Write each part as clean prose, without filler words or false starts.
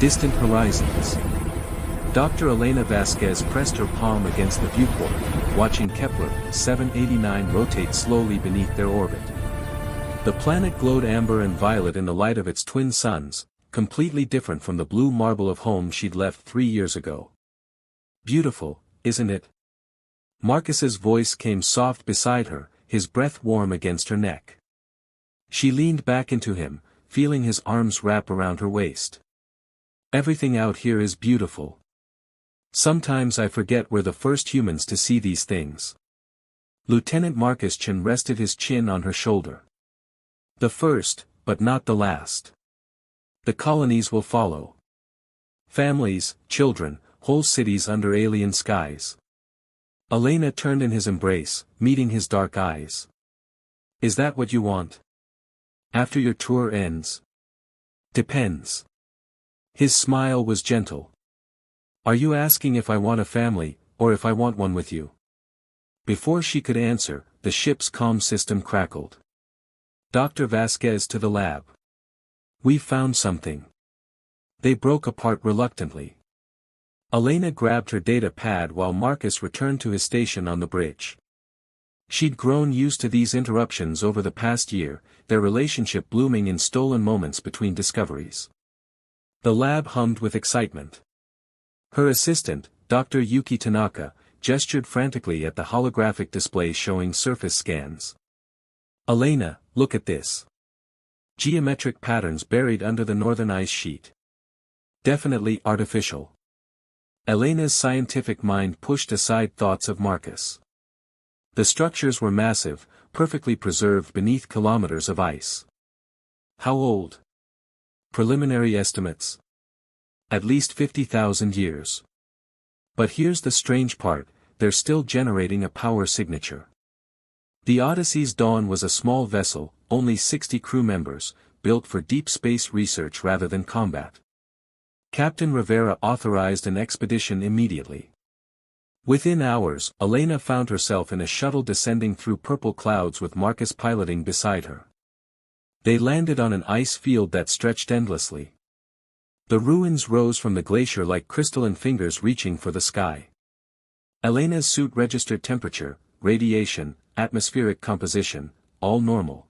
Distant horizons. Dr. Elena Vasquez pressed her palm against the viewport, watching Kepler 789 rotate slowly beneath their orbit. The planet glowed amber and violet in the light of its twin suns, completely different from the blue marble of home she'd left 3 years ago. Beautiful, isn't it? Marcus's voice came soft beside her, his breath warm against her neck. She leaned back into him, feeling his arms wrap around her waist. Everything out here is beautiful. Sometimes I forget we're the first humans to see these things. Lieutenant Marcus Chen rested his chin on her shoulder. The first, but not the last. The colonies will follow. Families, children, whole cities under alien skies. Elena turned in his embrace, meeting his dark eyes. Is that what you want? After your tour ends? Depends. His smile was gentle. Are you asking if I want a family, or if I want one with you? Before she could answer, the ship's comm system crackled. Dr. Vasquez to the lab. We've found something. They broke apart reluctantly. Elena grabbed her data pad while Marcus returned to his station on the bridge. She'd grown used to these interruptions over the past year, their relationship blooming in stolen moments between discoveries. The lab hummed with excitement. Her assistant, Dr. Yuki Tanaka, gestured frantically at the holographic display showing surface scans. Elena, look at this. Geometric patterns buried under the northern ice sheet. Definitely artificial. Elena's scientific mind pushed aside thoughts of Marcus. The structures were massive, perfectly preserved beneath kilometers of ice. How old? Preliminary estimates. At least 50,000 years. But here's the strange part, they're still generating a power signature. The Odyssey's Dawn was a small vessel, only 60 crew members, built for deep space research rather than combat. Captain Rivera authorized an expedition immediately. Within hours, Elena found herself in a shuttle descending through purple clouds with Marcus piloting beside her. They landed on an ice field that stretched endlessly. The ruins rose from the glacier like crystalline fingers reaching for the sky. Elena's suit registered temperature, radiation, atmospheric composition, all normal.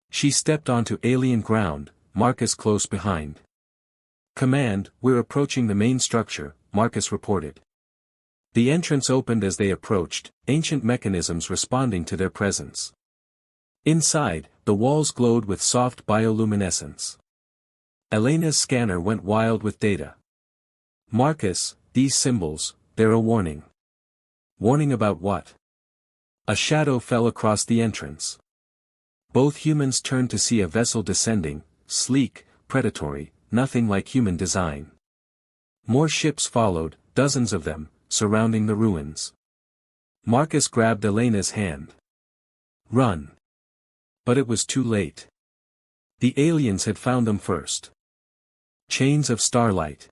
She stepped onto alien ground, Marcus close behind. Command, we're approaching the main structure, Marcus reported. The entrance opened as they approached, ancient mechanisms responding to their presence. Inside, the walls glowed with soft bioluminescence. Elena's scanner went wild with data. Marcus, these symbols, they're a warning. Warning about what? A shadow fell across the entrance. Both humans turned to see a vessel descending, sleek, predatory, nothing like human design. More ships followed, dozens of them, surrounding the ruins. Marcus grabbed Elena's hand. Run. But it was too late. The aliens had found them first. Chains of starlight.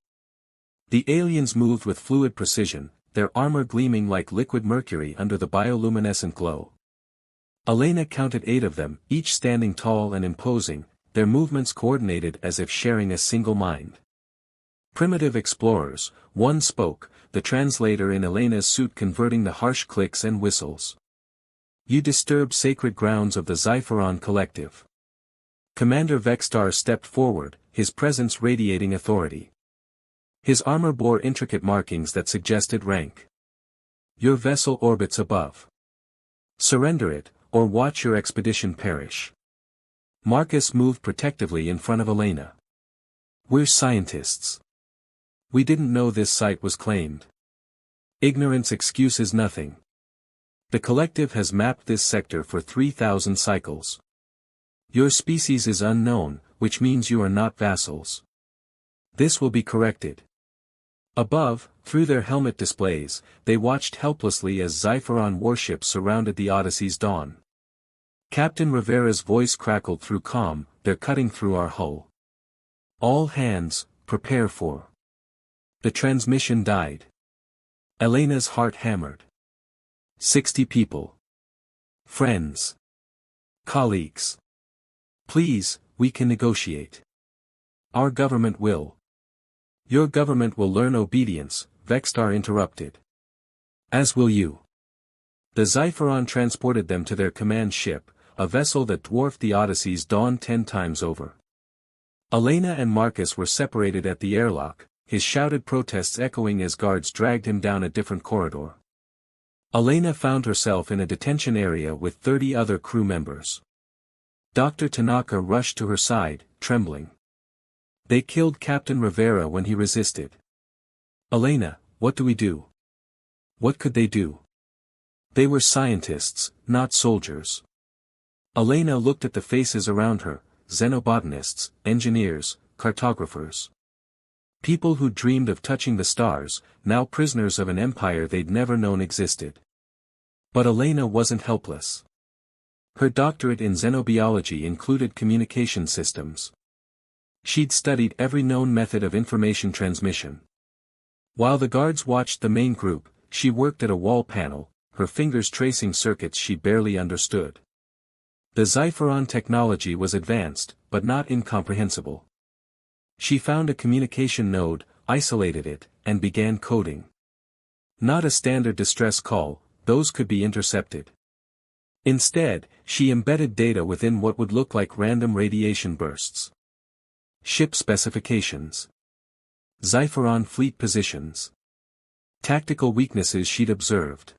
The aliens moved with fluid precision, their armor gleaming like liquid mercury under the bioluminescent glow. Elena counted 8 of them, each standing tall and imposing, their movements coordinated as if sharing a single mind. Primitive explorers, one spoke, the translator in Elena's suit converting the harsh clicks and whistles. You disturbed sacred grounds of the Xipheron Collective. Commander Vextar stepped forward, his presence radiating authority. His armor bore intricate markings that suggested rank. Your vessel orbits above. Surrender it, or watch your expedition perish. Marcus moved protectively in front of Elena. We're scientists. We didn't know this site was claimed. Ignorance excuses nothing. The collective has mapped this sector for 3,000 cycles. Your species is unknown, which means you are not vassals. This will be corrected. Above, through their helmet displays, they watched helplessly as Xipheron warships surrounded the Odyssey's Dawn. Captain Rivera's voice crackled through comm, they're cutting through our hull. All hands, prepare for. The transmission died. Elena's heart hammered. 60 people. Friends. Colleagues. Please, we can negotiate. Our government will. Your government will learn obedience, Vextar interrupted. As will you. The Xipheron transported them to their command ship, a vessel that dwarfed the Odyssey's Dawn 10 times over. Elena and Marcus were separated at the airlock, his shouted protests echoing as guards dragged him down a different corridor. Elena found herself in a detention area with 30 other crew members. Dr. Tanaka rushed to her side, trembling. They killed Captain Rivera when he resisted. Elena, what do we do? What could they do? They were scientists, not soldiers. Elena looked at the faces around her, xenobotanists, engineers, cartographers. People who dreamed of touching the stars, now prisoners of an empire they'd never known existed. But Elena wasn't helpless. Her doctorate in xenobiology included communication systems. She'd studied every known method of information transmission. While the guards watched the main group, she worked at a wall panel, her fingers tracing circuits she barely understood. The Xipheron technology was advanced, but not incomprehensible. She found a communication node, isolated it, and began coding. Not a standard distress call, those could be intercepted. Instead, she embedded data within what would look like random radiation bursts. Ship specifications. Xipheron fleet positions. Tactical weaknesses she'd observed.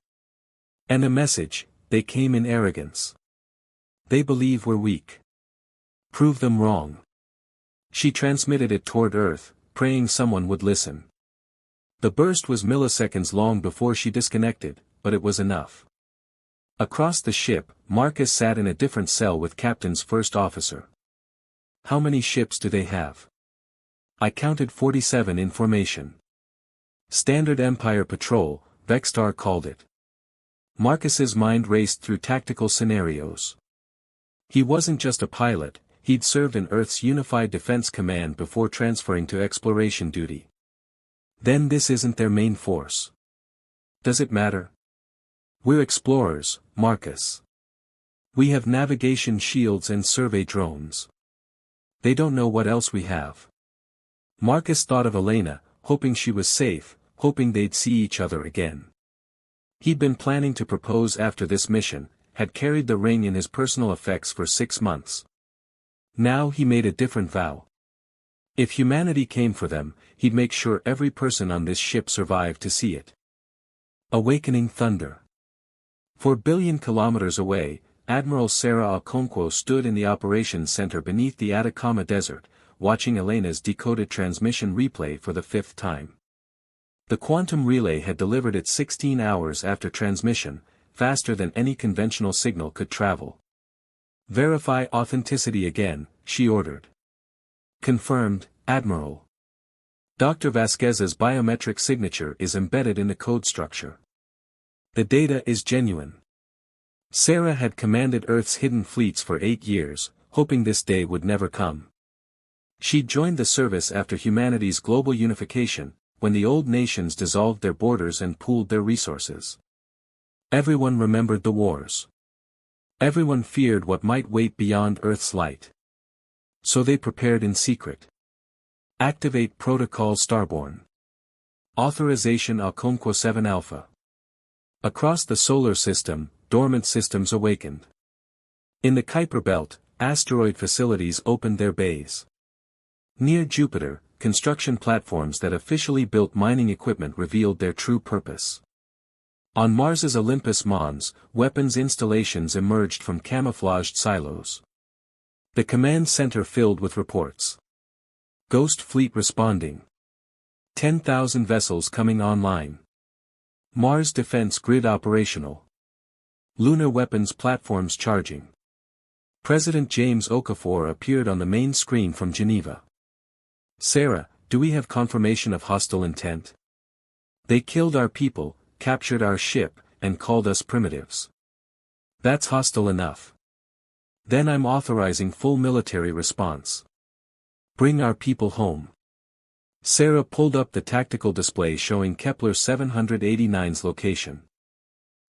And a message, they came in arrogance. They believe we're weak. Prove them wrong. She transmitted it toward Earth, praying someone would listen. The burst was milliseconds long before she disconnected, but it was enough. Across the ship, Marcus sat in a different cell with Captain's first officer. How many ships do they have? I counted 47 in formation. Standard Empire Patrol, Vextar called it. Marcus's mind raced through tactical scenarios. He wasn't just a pilot, he'd served in Earth's Unified Defense Command before transferring to exploration duty. Then this isn't their main force. Does it matter? We're explorers, Marcus. We have navigation shields and survey drones. They don't know what else we have. Marcus thought of Elena, hoping she was safe, hoping they'd see each other again. He'd been planning to propose after this mission, had carried the ring in his personal effects for 6 months. Now he made a different vow. If humanity came for them, he'd make sure every person on this ship survived to see it. Awakening thunder. 4 billion kilometers away, Admiral Sarah Okonkwo stood in the operations center beneath the Atacama Desert, watching Elena's decoded transmission replay for the 5th time. The quantum relay had delivered it 16 hours after transmission, faster than any conventional signal could travel. Verify authenticity again, she ordered. Confirmed, Admiral. Dr. Vasquez's biometric signature is embedded in the code structure. The data is genuine. Sarah had commanded Earth's hidden fleets for 8 years, hoping this day would never come. She'd joined the service after humanity's global unification, when the old nations dissolved their borders and pooled their resources. Everyone remembered the wars. Everyone feared what might wait beyond Earth's light. So they prepared in secret. Activate Protocol Starborn. Authorization Okonkwo 7 Alpha. Across the solar system, dormant systems awakened. In the Kuiper Belt, asteroid facilities opened their bays. Near Jupiter, construction platforms that officially built mining equipment revealed their true purpose. On Mars's Olympus Mons, weapons installations emerged from camouflaged silos. The command center filled with reports. Ghost fleet responding. 10,000 vessels coming online. Mars defense grid operational. Lunar weapons platforms charging. President James Okafor appeared on the main screen from Geneva. Sarah, do we have confirmation of hostile intent? They killed our people, captured our ship, and called us primitives. That's hostile enough. Then I'm authorizing full military response. Bring our people home. Sarah pulled up the tactical display showing Kepler 789's location.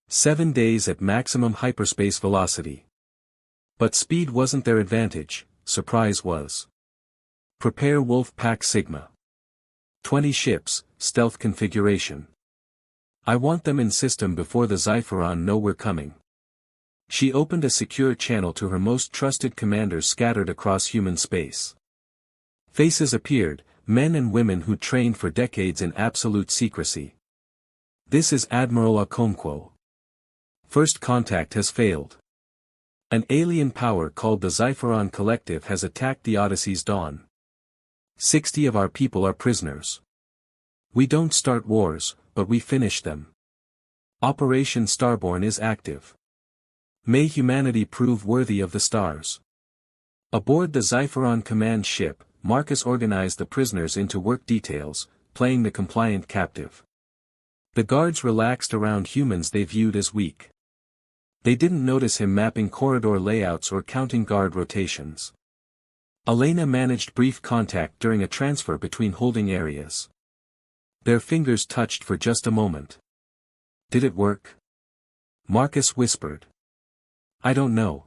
7 days at maximum hyperspace velocity. But speed wasn't their advantage, surprise was. Prepare Wolf Pack Sigma. 20 ships, stealth configuration. I want them in system before the Xipheron know we're coming. She opened a secure channel to her most trusted commanders scattered across human space. Faces appeared, men and women who trained for decades in absolute secrecy. This is Admiral Okonkwo. First contact has failed. An alien power called the Xipheron Collective has attacked the Odyssey's dawn. 60 of our people are prisoners. We don't start wars, but we finish them. Operation Starborn is active. May humanity prove worthy of the stars. Aboard the Xipheron command ship, Marcus organized the prisoners into work details, playing the compliant captive. The guards relaxed around humans they viewed as weak. They didn't notice him mapping corridor layouts or counting guard rotations. Elena managed brief contact during a transfer between holding areas. Their fingers touched for just a moment. Did it work? Marcus whispered. I don't know.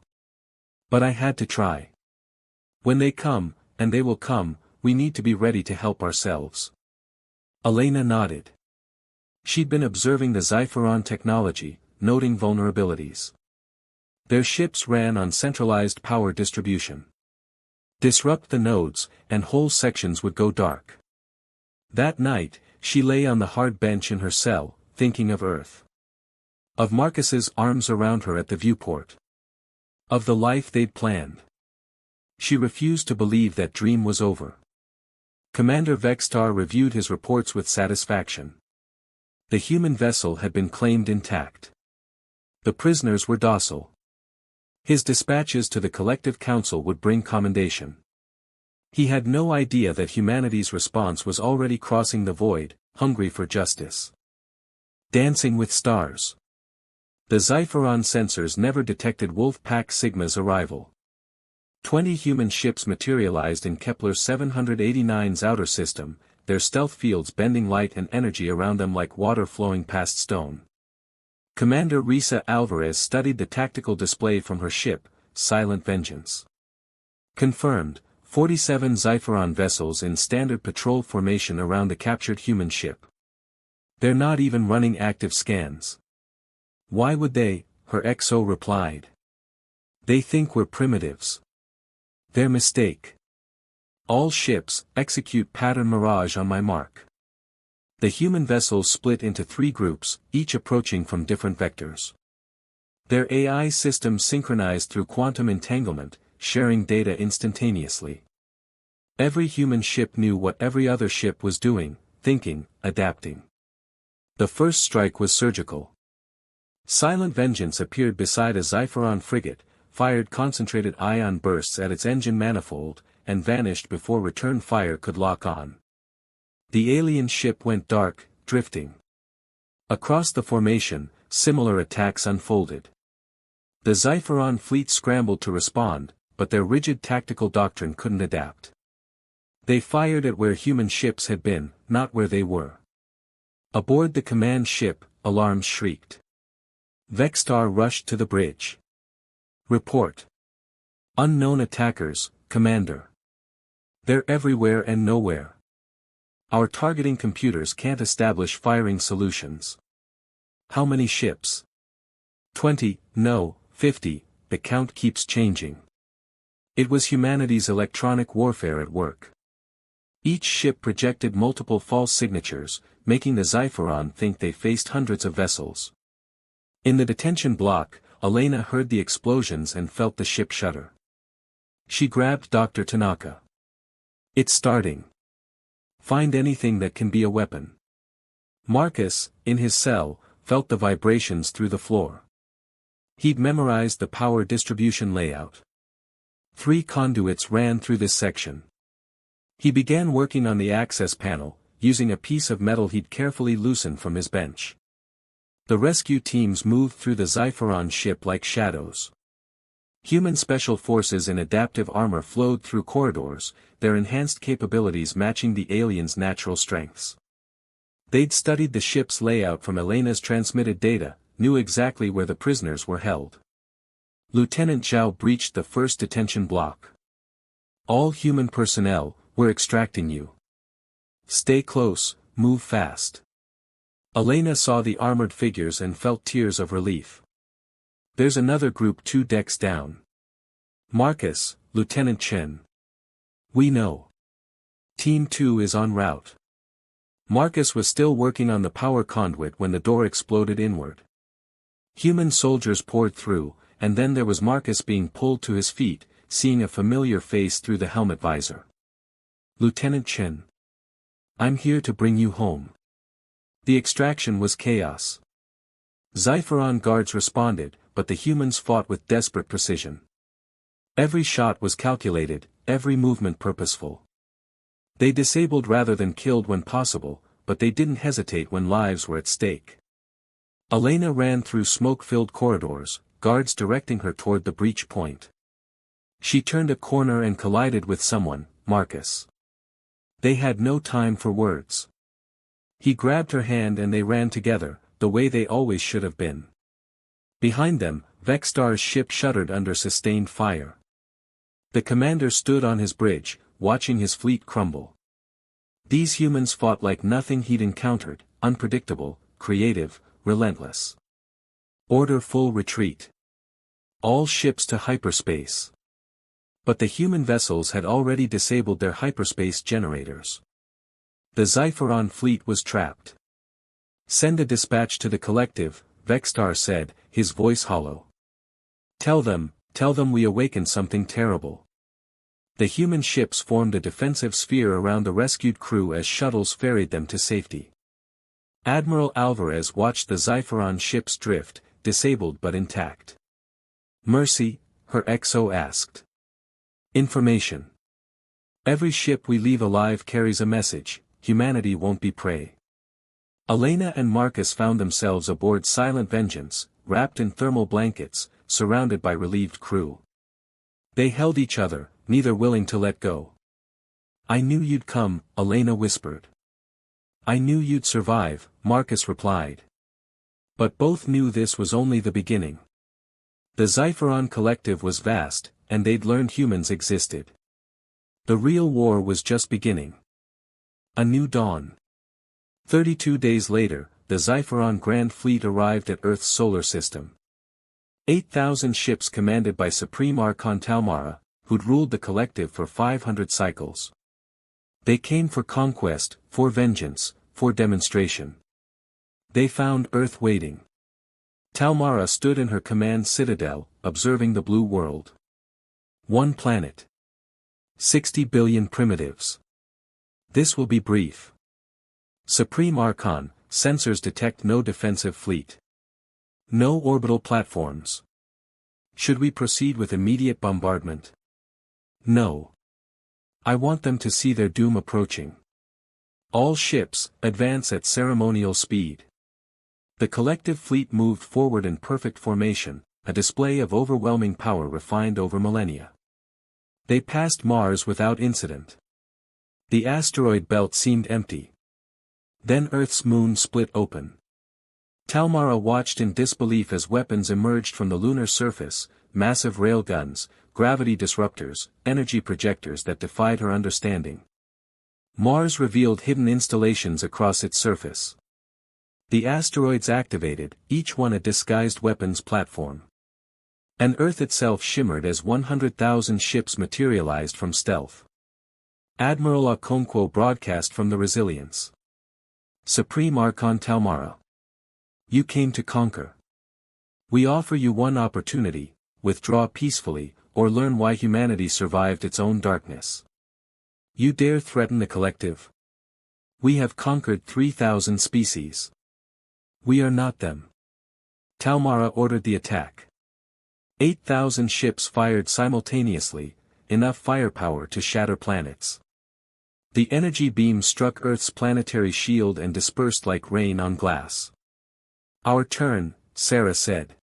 But I had to try. When they come, and they will come, we need to be ready to help ourselves. Elena nodded. She'd been observing the Xipheron technology, noting vulnerabilities. Their ships ran on centralized power distribution. Disrupt the nodes, and whole sections would go dark. That night, she lay on the hard bench in her cell, thinking of Earth. Of Marcus's arms around her at the viewport. Of the life they'd planned. She refused to believe that dream was over. Commander Vextar reviewed his reports with satisfaction. The human vessel had been claimed intact. The prisoners were docile. His dispatches to the Collective Council would bring commendation. He had no idea that humanity's response was already crossing the void, hungry for justice. Dancing with stars. The Xipheron sensors never detected Wolf-Pack Sigma's arrival. 20 human ships materialized in Kepler 789's outer system, their stealth fields bending light and energy around them like water flowing past stone. Commander Risa Alvarez studied the tactical display from her ship, Silent Vengeance. Confirmed, 47 Xipheron vessels in standard patrol formation around the captured human ship. They're not even running active scans. Why would they? Her XO replied. They think we're primitives. Their mistake. All ships, execute pattern mirage on my mark. The human vessels split into 3 groups, each approaching from different vectors. Their AI systems synchronized through quantum entanglement, sharing data instantaneously. Every human ship knew what every other ship was doing, thinking, adapting. The first strike was surgical. Silent Vengeance appeared beside a Xipheron frigate, fired concentrated ion bursts at its engine manifold, and vanished before return fire could lock on. The alien ship went dark, drifting. Across the formation, similar attacks unfolded. The Xipheron fleet scrambled to respond, but their rigid tactical doctrine couldn't adapt. They fired at where human ships had been, not where they were. Aboard the command ship, alarms shrieked. Vextar rushed to the bridge. Report. Unknown attackers, Commander. They're everywhere and nowhere. Our targeting computers can't establish firing solutions. How many ships? 20, no, 50, the count keeps changing. It was humanity's electronic warfare at work. Each ship projected multiple false signatures, making the Xipheron think they faced hundreds of vessels. In the detention block, Elena heard the explosions and felt the ship shudder. She grabbed Dr. Tanaka. It's starting. Find anything that can be a weapon. Marcus, in his cell, felt the vibrations through the floor. He'd memorized the power distribution layout. 3 conduits ran through this section. He began working on the access panel, using a piece of metal he'd carefully loosened from his bench. The rescue teams moved through the Xipheron ship like shadows. Human special forces in adaptive armor flowed through corridors, their enhanced capabilities matching the aliens' natural strengths. They'd studied the ship's layout from Elena's transmitted data, knew exactly where the prisoners were held. Lieutenant Zhao breached the first detention block. All human personnel, we're extracting you. Stay close, move fast. Elena saw the armored figures and felt tears of relief. There's another group 2 decks down. Marcus, Lieutenant Chen. We know. Team 2 is en route. Marcus was still working on the power conduit when the door exploded inward. Human soldiers poured through, and then there was Marcus being pulled to his feet, seeing a familiar face through the helmet visor. Lieutenant Chen. I'm here to bring you home. The extraction was chaos. Xipheron guards responded, but the humans fought with desperate precision. Every shot was calculated, every movement purposeful. They disabled rather than killed when possible, but they didn't hesitate when lives were at stake. Elena ran through smoke-filled corridors, guards directing her toward the breach point. She turned a corner and collided with someone, Marcus. They had no time for words. He grabbed her hand and they ran together, the way they always should have been. Behind them, Vexstar's ship shuddered under sustained fire. The commander stood on his bridge, watching his fleet crumble. These humans fought like nothing he'd encountered, unpredictable, creative, relentless. Order full retreat. All ships to hyperspace. But the human vessels had already disabled their hyperspace generators. The Xipheron fleet was trapped. Send a dispatch to the collective, Vexstar said, his voice hollow. Tell them we awakened something terrible. The human ships formed a defensive sphere around the rescued crew as shuttles ferried them to safety. Admiral Alvarez watched the Xipheron ships drift, disabled but intact. Mercy, her XO asked. Information. Every ship we leave alive carries a message, humanity won't be prey. Elena and Marcus found themselves aboard Silent Vengeance, wrapped in thermal blankets, surrounded by relieved crew. They held each other, neither willing to let go. I knew you'd come, Elena whispered. I knew you'd survive, Marcus replied. But both knew this was only the beginning. The Xipheron collective was vast, and they'd learned humans existed. The real war was just beginning. A new dawn. 32 days later, the Xipheron Grand Fleet arrived at Earth's solar system. 8,000 ships commanded by Supreme Archon Talmara, who'd ruled the collective for 500 cycles. They came for conquest, for vengeance, for demonstration. They found Earth waiting. Talmara stood in her command citadel, observing the blue world. One planet. 60 billion primitives. This will be brief. Supreme Archon, sensors detect no defensive fleet. No orbital platforms. Should we proceed with immediate bombardment? No. I want them to see their doom approaching. All ships, advance at ceremonial speed. The collective fleet moved forward in perfect formation, a display of overwhelming power refined over millennia. They passed Mars without incident. The asteroid belt seemed empty. Then Earth's moon split open. Talmara watched in disbelief as weapons emerged from the lunar surface, massive railguns, gravity disruptors, energy projectors that defied her understanding. Mars revealed hidden installations across its surface. The asteroids activated, each one a disguised weapons platform. And Earth itself shimmered as 100,000 ships materialized from stealth. Admiral Okonkwo broadcast from the Resilience. Supreme Archon Talmara. You came to conquer. We offer you one opportunity, withdraw peacefully, or learn why humanity survived its own darkness. You dare threaten the collective? We have conquered 3,000 species. We are not them. Talmara ordered the attack. 8,000 ships fired simultaneously, enough firepower to shatter planets. The energy beam struck Earth's planetary shield and dispersed like rain on glass. Our turn, Sarah said.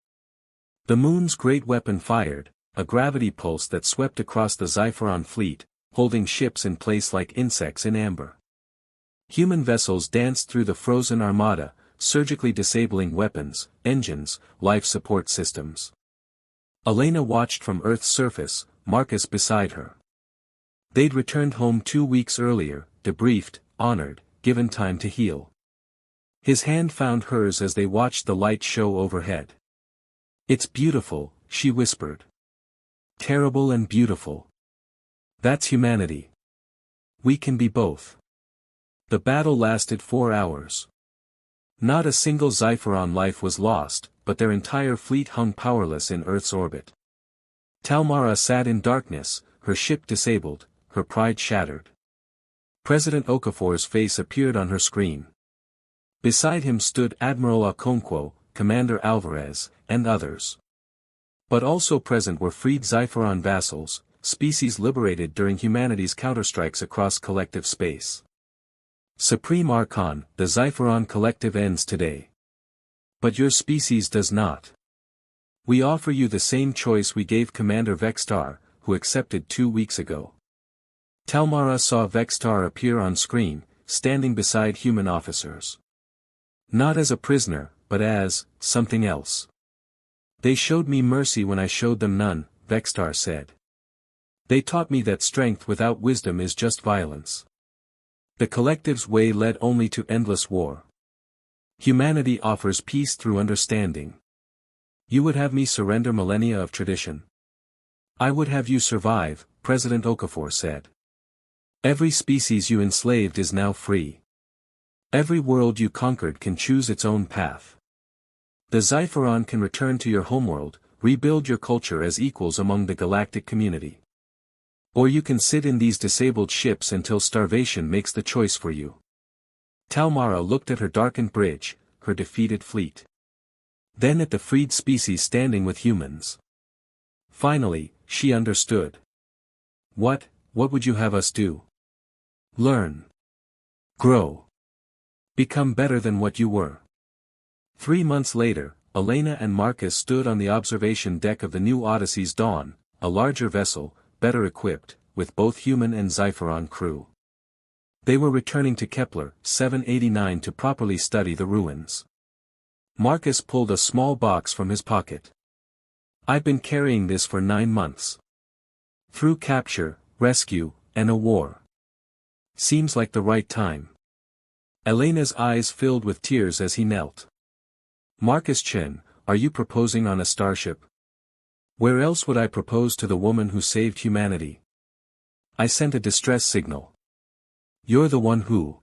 The moon's great weapon fired, a gravity pulse that swept across the Xipheron fleet, holding ships in place like insects in amber. Human vessels danced through the frozen armada, surgically disabling weapons, engines, life support systems. Elena watched from Earth's surface, Marcus beside her. They'd returned home 2 weeks earlier, debriefed, honored, given time to heal. His hand found hers as they watched the light show overhead. "It's beautiful," she whispered. "Terrible and beautiful. That's humanity. We can be both." The battle lasted 4 hours. Not a single Xipheron life was lost, but their entire fleet hung powerless in Earth's orbit. Talmara sat in darkness, her ship disabled, her pride shattered. President Okafor's face appeared on her screen. Beside him stood Admiral Okonkwo, Commander Alvarez, and others. But also present were freed Xipheron vassals, species liberated during humanity's counterstrikes across collective space. Supreme Archon, the Xipheron collective ends today. But your species does not. We offer you the same choice we gave Commander Vextar, who accepted 2 weeks ago. Talmara saw Vextar appear on screen, standing beside human officers. Not as a prisoner, but as something else. "They showed me mercy when I showed them none," Vextar said. "They taught me that strength without wisdom is just violence. The collective's way led only to endless war. Humanity offers peace through understanding. You would have me surrender millennia of tradition. I would have you survive," President Okafor said. "Every species you enslaved is now free. Every world you conquered can choose its own path. The Xipheron can return to your homeworld, rebuild your culture as equals among the galactic community. Or you can sit in these disabled ships until starvation makes the choice for you." Talmara looked at her darkened bridge, her defeated fleet. Then at the freed species standing with humans. Finally, she understood. What would you have us do? Learn. Grow. Become better than what you were. 3 months later, Elena and Marcus stood on the observation deck of the new Odyssey's Dawn, a larger vessel, better equipped, with both human and Xipheron crew. They were returning to Kepler 789 to properly study the ruins. Marcus pulled a small box from his pocket. "I've been carrying this for 9 months. Through capture, rescue, and a war. Seems like the right time." Elena's eyes filled with tears as he knelt. "Marcus Chen, are you proposing on a starship? Where else would I propose to the woman who saved humanity? I sent a distress signal. You're the one who.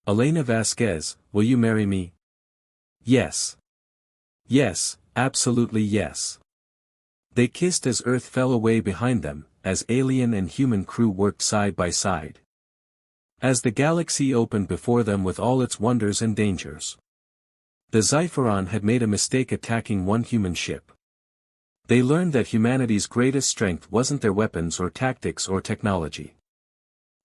Elena Vasquez, will you marry me?" "Yes. Yes, absolutely yes." They kissed as Earth fell away behind them, as alien and human crew worked side by side. As the galaxy opened before them with all its wonders and dangers. The Xipheron had made a mistake attacking one human ship. They learned that humanity's greatest strength wasn't their weapons or tactics or technology.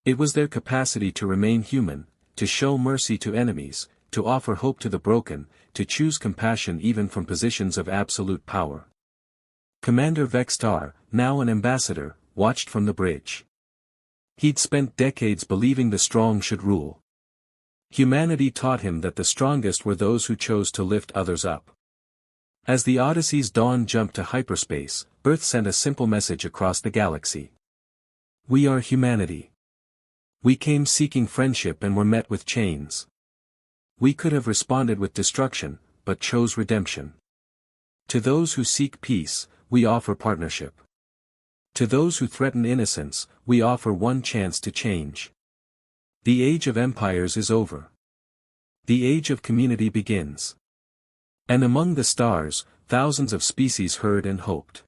It was their capacity to remain human, to show mercy to enemies, to offer hope to the broken, to choose compassion even from positions of absolute power. Commander Vextar, now an ambassador, watched from the bridge. He'd spent decades believing the strong should rule. Humanity taught him that the strongest were those who chose to lift others up. As the Odyssey's Dawn jumped to hyperspace, Earth sent a simple message across the galaxy. "We are humanity. We came seeking friendship and were met with chains. We could have responded with destruction, but chose redemption. To those who seek peace, we offer partnership. To those who threaten innocence, we offer one chance to change. The age of empires is over. The age of community begins." And among the stars, thousands of species heard and hoped.